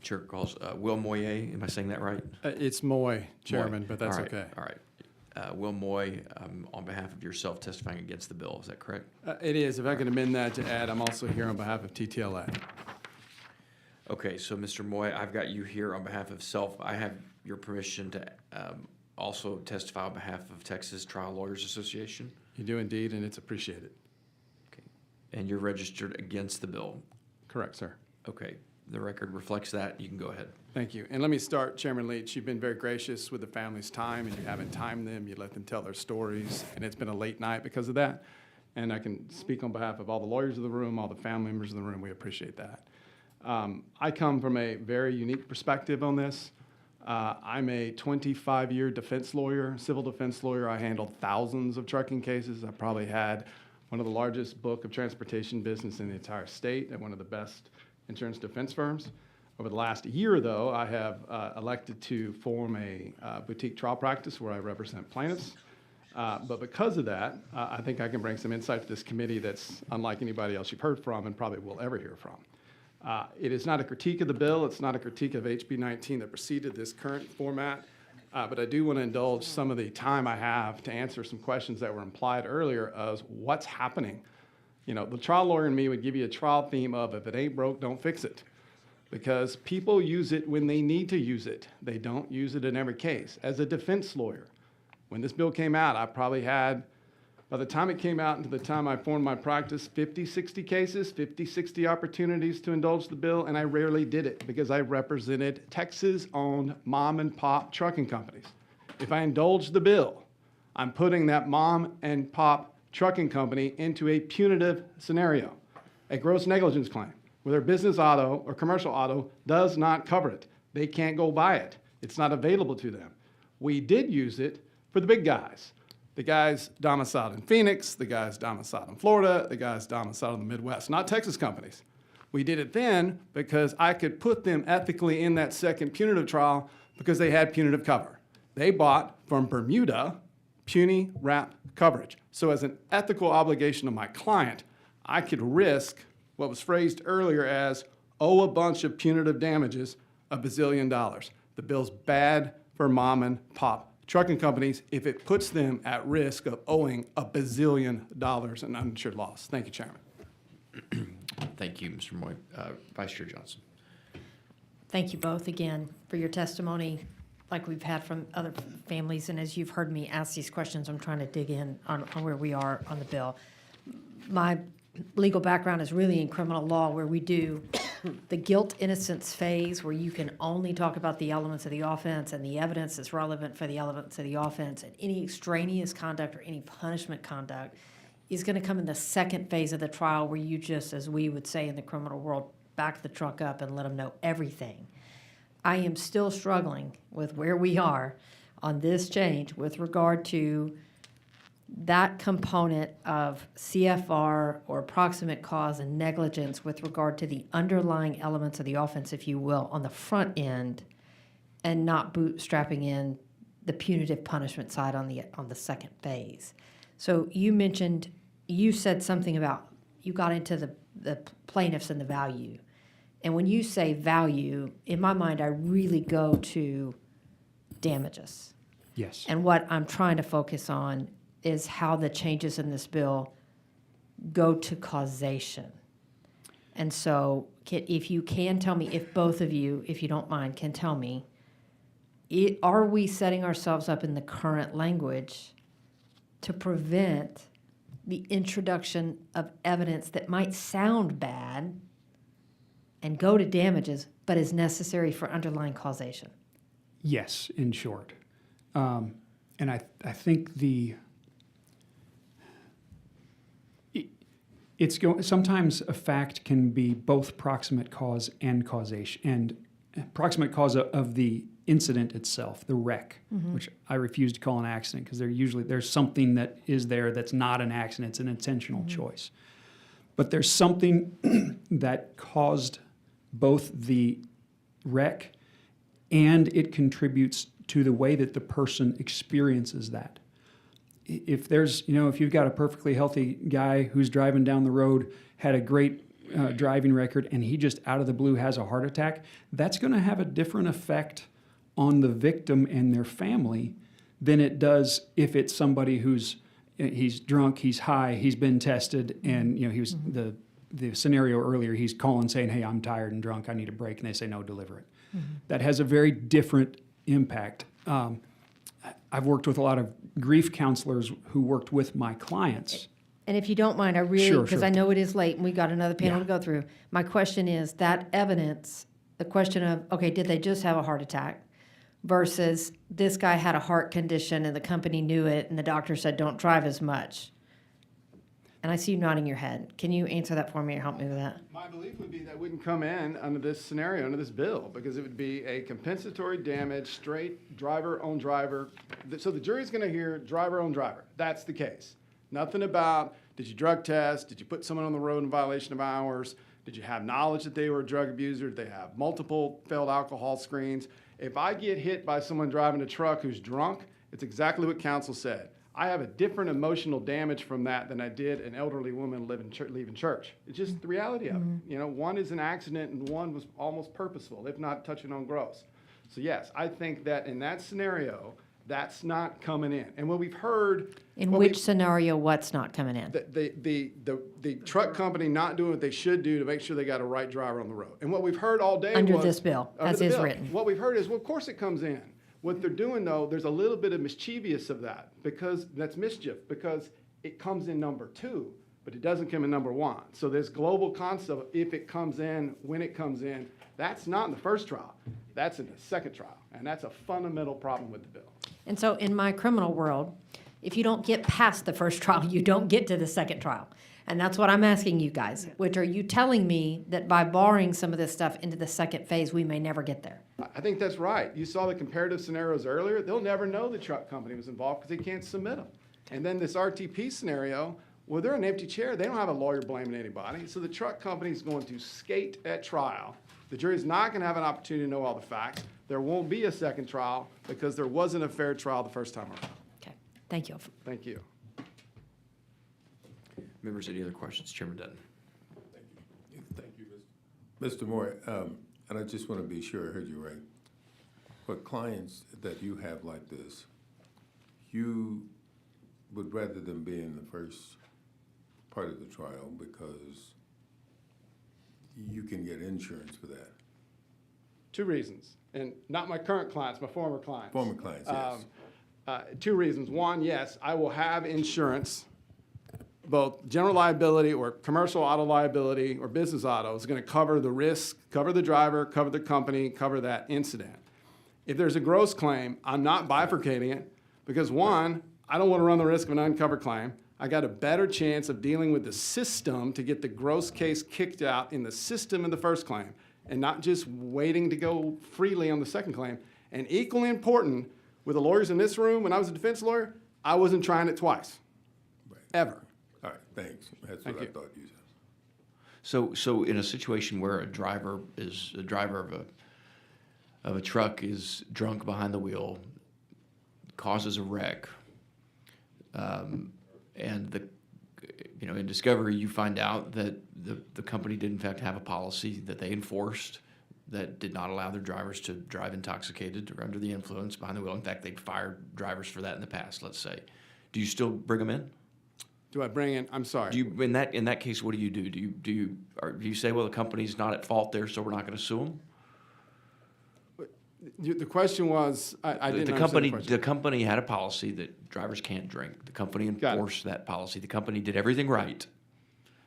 Chair calls Will Moye. Am I saying that right? It's Moye, Chairman, Moye. but that's All right, okay. All right. Will Moye, on behalf of yourself, testifying against the bill. Is that correct? It is. If I can amend that to add, I'm also here on behalf of TTLA. Okay, so Mr. Moye, I've got you here on behalf of self. I have your permission to also testify on behalf of Texas Trial Lawyers Association. You do indeed, and it's appreciated. Okay, and you're registered against the bill. Correct, sir. Okay, the record reflects that. You can go ahead. Thank you. And let me start, Chairman Leach. You've been very gracious with the family's time, and you haven't timed them. You let them tell their stories, and it's been a late night because of that. And I can speak on behalf of all the lawyers of the room, all the family members in the room. We appreciate that. I come from a very unique perspective on this. I'm a 25-year defense lawyer, civil defense lawyer. I handled thousands of trucking cases. I probably had one of the largest book of transportation business in the entire state and one of the best insurance defense firms. Over the last year, though, I have elected to form a boutique trial practice where I represent plaintiffs. But because of that, I think I can bring some insight to this committee that's unlike anybody else you've heard from and probably will ever hear from. It is not a critique of the bill. It's not a critique of HB 19 that preceded this current format. But I do want to indulge some of the time I have to answer some questions that were implied earlier as what's happening. You know, the trial lawyer in me would give you a trial theme of if it ain't broke, don't fix it. Because people use it when they need to use it. They don't use it in every case. As a defense lawyer, when this bill came out, I probably had, by the time it came out and to the time I formed my practice, 50, 60 cases, 50, 60 opportunities to indulge the bill, and I rarely did it because I represented Texas-owned mom and pop trucking companies. If I indulge the bill, I'm putting that mom and pop trucking company into a punitive scenario, a gross negligence claim, where their business auto or commercial auto does not cover it. They can't go buy it. It's not available to them. We did use it for the big guys. The guys domiciled in Phoenix, the guys domiciled in Florida, the guys domiciled in the Midwest, not Texas companies. We did it then because I could put them ethically in that second punitive trial because they had punitive cover. They bought from Bermuda puny wrap coverage. So as an ethical obligation of my client, I could risk what was phrased earlier as owe a bunch of punitive damages $1 bazillion. The bill's bad for mom and pop trucking companies if it puts them at risk of owing $1 bazillion in uninsured loss. Thank you, Chairman. Thank you, Mr. Moye. Vice Chair Johnson. Thank you both again for your testimony like we've had from other families. And as you've heard me ask these questions, I'm trying to dig in on where we are on the bill. My legal background is really in criminal law, where we do the guilt-innocence phase, where you can only talk about the elements of the offense and the evidence that's relevant for the elements of the offense, and any extraneous conduct or any punishment conduct is going to come in the second phase of the trial, where you just, as we would say in the criminal world, back the truck up and let them know everything. I am still struggling with where we are on this change with regard to that component of CFR or proximate cause and negligence with regard to the underlying elements of the offense, if you will, on the front end, and not bootstrapping in the punitive punishment side on the second phase. So you said something about you got into the plaintiffs and the value. And when you say value, in my mind, I really go to damages. Yes. And what I'm trying to focus on is how the changes in this bill go to causation. And so if you can tell me, if both of you, if you don't mind, can tell me, are we setting ourselves up in the current language to prevent the introduction of evidence that might sound bad and go to damages, but is necessary for underlying causation? Yes, in short. And I think sometimes a fact can be both proximate cause and causation, and proximate cause of the incident itself, the wreck, which I refuse to call an accident because there's something that is there that's not an accident, it's an intentional choice. But there's something that caused both the wreck and it contributes to the way that the person experiences that. If you've got a perfectly healthy guy who's driving down the road, had a great driving record and he just out of the blue has a heart attack, that's going to have a different effect on the victim and their family than it does if it's somebody he's drunk, he's high, he's been tested, and he was the scenario earlier, he's calling saying, hey, I'm tired and drunk, I need a break, and they say, no, deliver it. That has a very different impact. I've worked with a lot of grief counselors who worked with my clients. And if you don't mind, I really, Sure, because sure. I know it is late and we got another panel Yeah. to go through. My question is that evidence, the question of, okay, did they just have a heart attack versus this guy had a heart condition and the company knew it and the doctor said, don't drive as much. And I see you nodding your head. Can you answer that for me or help me with that? My belief would be that wouldn't come in under this scenario, under this bill, because it would be a compensatory damage, straight driver on driver. So the jury's going to hear driver on driver. That's the case. Nothing about, did you drug test? Did you put someone on the road in violation of hours? Did you have knowledge that they were a drug abuser? Did they have multiple failed alcohol screens? If I get hit by someone driving a truck who's drunk, it's exactly what counsel said. I have a different emotional damage from that than I did an elderly woman leaving church. It's just the reality of it. One is an accident and one was almost purposeful, if not touching on gross. So yes, I think that in that scenario, that's not coming in. And what we've heard... In which scenario, what's not coming in? The truck company not doing what they should do to make sure they got a right driver on the road. And what we've heard all day Under was... this bill, under as the is bill. written. What we've heard is, well, of course it comes in. What they're doing, though, there's a little bit of mischievous of that, because that's mischief, because it comes in number 2, but it doesn't come in number 1. So this global concept of if it comes in, when it comes in, that's not in the first trial. That's in the second trial. And that's a fundamental problem with the bill. And so in my criminal world, if you don't get past the first trial, you don't get to the second trial. And that's what I'm asking you guys, which are you telling me that by barring some of this stuff into the second phase, we may never get there? I think that's right. You saw the comparative scenarios earlier. They'll never know the truck company was involved because they can't submit them. And then this RTP scenario, well, they're an empty chair. They don't have a lawyer blaming anybody. So the truck company is going to skate at trial. The jury's not going to have an opportunity to know all the facts. There won't be a second trial because there wasn't a fair trial the first time around. Okay, thank you. Thank you. Members, any other questions? Chairman Dutton. Thank you, Mr. Moore. And I just want to be sure I heard you right. For clients that you have like this, you would rather them be in the first part of the trial because you can get insurance for that. 2 reasons, and not my current clients, my former clients. Former clients, yes. 2 reasons. 1, yes, I will have insurance, both general liability or commercial auto liability or business auto is going to cover the risk, cover the driver, cover the company, cover that incident. If there's a gross claim, I'm not bifurcating it because 1, I don't want to run the risk of an uncovered claim. I got a better chance of dealing with the system to get the gross case kicked out in the system in the first claim and not just waiting to go freely on the second claim. And equally important, with the lawyers in this room, when I was a defense lawyer, I wasn't trying it twice, Right. ever. All right, thanks. That's Thank what you. I thought you said. So in a situation where a driver of a truck is drunk behind the wheel, causes a wreck, and in discovery you find out that the company did in fact have a policy that they enforced that did not allow their drivers to drive intoxicated or under the influence behind the wheel. In fact, they'd fired drivers for that in the past, let's say. Do you still bring them in? Do I bring in, I'm sorry. Do you in that case, what do you do? Do you say, well, the company's not at fault there, so we're not going to sue them? The question was, I didn't The understand company, the question. the company had a policy that drivers can't drink. The company Got it. enforced that policy. The company did everything right,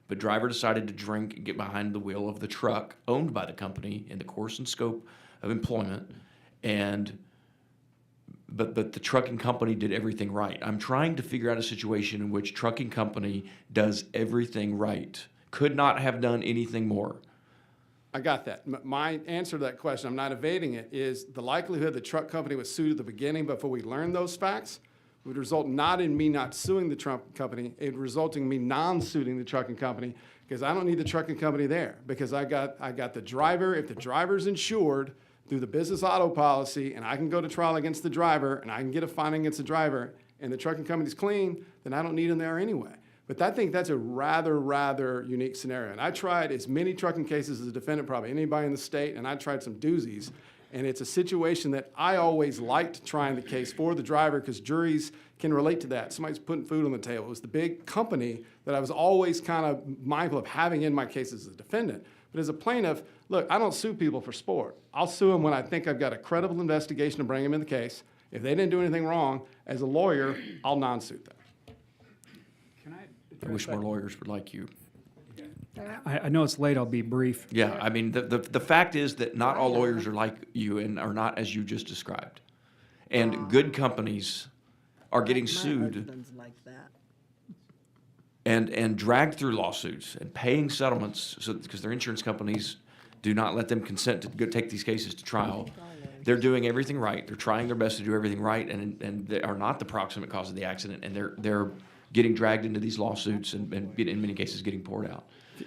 but driver decided to drink and get behind the wheel of the truck owned by the company in the course and scope of employment, but the trucking company did everything right. I'm trying to figure out a situation in which trucking company does everything right, could not have done anything more. I got that. My answer to that question, I'm not evading it, is the likelihood the truck company was sued at the beginning before we learned those facts would result not in me not suing the truck company, it would result in me non-suing the trucking company because I don't need the trucking company there because I got the driver. If the driver's insured through the business auto policy and I can go to trial against the driver and I can get a fine against the driver and the trucking company's clean, then I don't need him there anyway. But I think that's a rather unique scenario. And I tried as many trucking cases as a defendant, probably anybody in the state, and I tried some doozies. And it's a situation that I always liked trying the case for the driver because juries can relate to that. Somebody's putting food on the table. It was the big company that I was always kind of mindful of having in my case as a defendant. But as a plaintiff, look, I don't sue people for sport. I'll sue them when I think I've got a credible investigation to bring them in the case. If they didn't do anything wrong, as a lawyer, I'll non-suit them. I wish more lawyers would like you. I know it's late, I'll be brief. Yeah, I mean, the fact is that not all lawyers are like you and are not as you just described. And good companies are getting My sued husband's like that. and dragged through lawsuits and paying settlements because their insurance companies do not let them consent to go take these cases to trial. They're doing everything right. They're trying their best to do everything right, and they are not the proximate cause of the accident, and they're getting dragged into these lawsuits and in many cases getting poured out.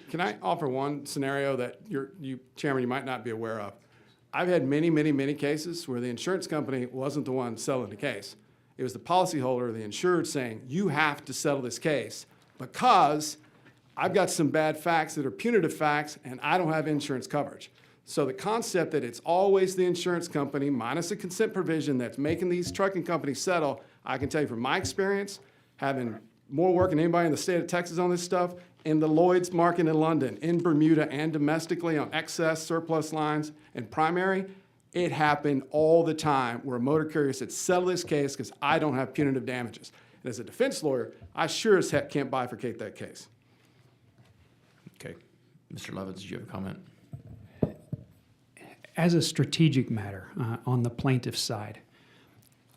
Can I offer one scenario that you, Chairman, you might not be aware of? I've had many cases where the insurance company wasn't the one selling the case. It was the policyholder, the insured, saying, you have to settle this case because I've got some bad facts that are punitive facts and I don't have insurance coverage. So the concept that it's always the insurance company minus a consent provision that's making these trucking companies settle, I can tell you from my experience, having more work than anybody in the state of Texas on this stuff, in the Lloyd's market in London, in Bermuda, and domestically on excess, surplus lines, and primary, it happened all the time where a motor carrier said, settle this case because I don't have punitive damages. And as a defense lawyer, I sure as heck can't bifurcate that case. Okay. Mr. Levins, did you have a comment? As a strategic matter on the plaintiff's side,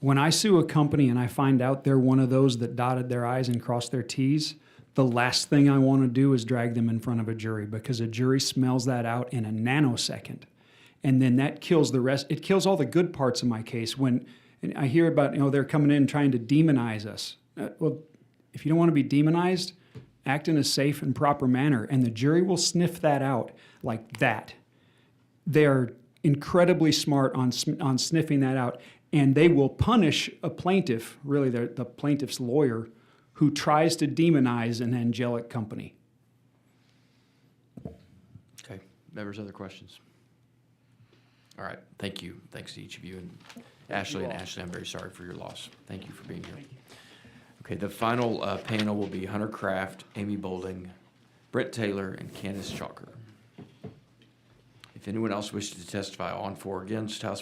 when I sue a company and I find out they're one of those that dotted their I's and crossed their T's, the last thing I want to do is drag them in front of a jury because a jury smells that out in a nanosecond. And then that kills the rest. It kills all the good parts of my case. When I hear about, they're coming in trying to demonize us. Well, if you don't want to be demonized, act in a safe and proper manner. And the jury will sniff that out like that. They're incredibly smart on sniffing that out. And they will punish a plaintiff, really the plaintiff's lawyer, who tries to demonize an angelic company. Okay. Members, other questions? All right. Thank you. Thanks to each of you. And Ashley, I'm very sorry for your loss. Thank you for being here. Okay, the final panel will be Hunter Kraft, Amy Bolding, Brett Taylor, and Candace Chalker. If anyone else wishes to testify on, for, or against House